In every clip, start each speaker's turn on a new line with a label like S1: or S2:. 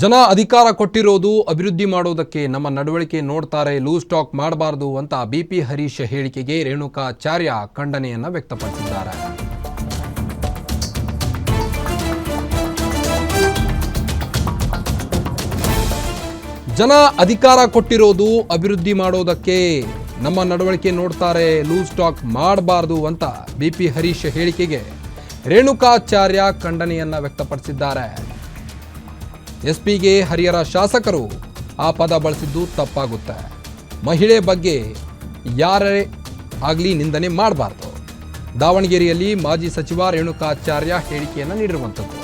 S1: ಜನ ಅಧಿಕಾರ ಕೊಟ್ಟಿರೋದು ಅಭಿವೃದ್ಧಿ ಮಾಡೋದಕ್ಕೆ, ನಮ್ಮ ನಡವಳಿಕೆ ನೋಡ್ತಾರೆ, ಲೂಸ್ ಟಾಕ್ ಮಾಡಬಾರದು ಅಂತ ಬಿಪಿ ಹರೀಶ್ ಹೇಳಿಕೆಗೆ ರೇಣುಕಾಚಾರ್ಯ ಖಂಡನೆಯನ್ನು ವ್ಯಕ್ತಪಡಿಸಿದ್ದಾರೆ. ಜನ ಅಧಿಕಾರ ಕೊಟ್ಟಿರೋದು ಅಭಿವೃದ್ಧಿ ಮಾಡೋದಕ್ಕೆ, ನಮ್ಮ ನಡವಳಿಕೆ ನೋಡ್ತಾರೆ, ಲೂಸ್ ಟಾಕ್ ಮಾಡಬಾರದು ಅಂತ ಬಿಪಿ ಹರೀಶ್ ಹೇಳಿಕೆಗೆ ರೇಣುಕಾಚಾರ್ಯ ಖಂಡನೆಯನ್ನು ವ್ಯಕ್ತಪಡಿಸಿದ್ದಾರೆ. ಎಸ್ಪಿಗೆ ಹರಿಹರ ಶಾಸಕರು ಆ ಪದ ಬಳಸಿದ್ದು ತಪ್ಪಾಗುತ್ತೆ. ಮಹಿಳೆ ಬಗ್ಗೆ ಯಾರೇ ಆಗಲಿ ನಿಂದನೆ ಮಾಡಬಾರ್ದು. ದಾವಣಗೆರೆಯಲ್ಲಿ ಮಾಜಿ ಸಚಿವ ರೇಣುಕಾಚಾರ್ಯ ಹೇಳಿಕೆಯನ್ನು ನೀಡಿರುವಂಥದ್ದು.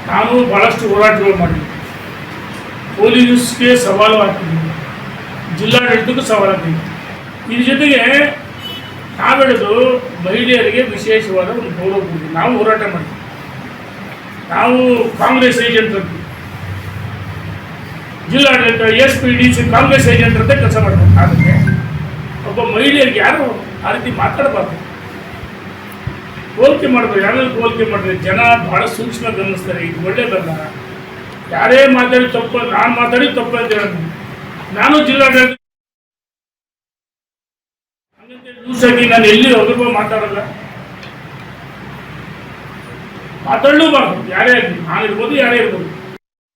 S2: ನಾನು ಬಹಳಷ್ಟು ಹೋರಾಟಗಳು ಮಾಡಿದ್ದೀನಿ. ಪೊಲೀಸ್ಗೆ ಸವಾಲು ಹಾಕ್ತಿದ್ದೀನಿ, ಜಿಲ್ಲಾಡಳಿತಕ್ಕೂ ಸವಾಲು ಹಾಕ್ತೀನಿ. ಇದ್ರ ಜೊತೆಗೆ ನಾವೆಳೆದು ಮಹಿಳೆಯರಿಗೆ ವಿಶೇಷವಾದ ಒಂದು ಗೌರವ ಕೊಡ್ತೀವಿ. ನಾವು ಹೋರಾಟ ಮಾಡ್ತೀವಿ. ನಾವು ಕಾಂಗ್ರೆಸ್ ಏಜೆಂಟ್ ಅಂತ, ಜಿಲ್ಲಾಡಳಿತ SPD ಕಾಂಗ್ರೆಸ್ ಏಜೆಂಟ್ ಅಂತ ಕೆಲಸ ಮಾಡ್ತಾರೆ. ಆದರೆ ಒಬ್ಬ ಮಹಿಳೆಯರಿಗೆ ಯಾರು ಆ ರೀತಿ ಮಾತಾಡಬಾರ್ದು, ಹೋಲಿಕೆ ಮಾಡಬೇಕು. ಯಾರು ಹೋಲಿಕೆ ಮಾಡಿದ್ರೆ ಜನ ಭಾಳ ಸೂಕ್ಷ್ಮ ಗಮನಿಸ್ತಾರೆ. ಇದು ಒಳ್ಳೇದಲ್ಲ. ಯಾರೇ ಮಾತಾಡಿ ತಪ್ಪು, ನಾನು ಮಾತಾಡಿ ತಪ್ಪು ಅಂತ ಹೇಳಿ ನಾನು ಜಿಲ್ಲಾಡಳಿತ ಹಂಗಂತೆ ಲೂಸ್ ಆಗಿ ನಾನು ಎಲ್ಲಿ ಹೋಗೋ ಮಾತಾಡಲ್ಲ, ಮಾತಾಡಲೂಬಾರ್ದು. ಯಾರೇ ಆಗಲಿ, ನಾನಿರ್ಬೋದು, ಯಾರೇ ಇರ್ಬೋದು.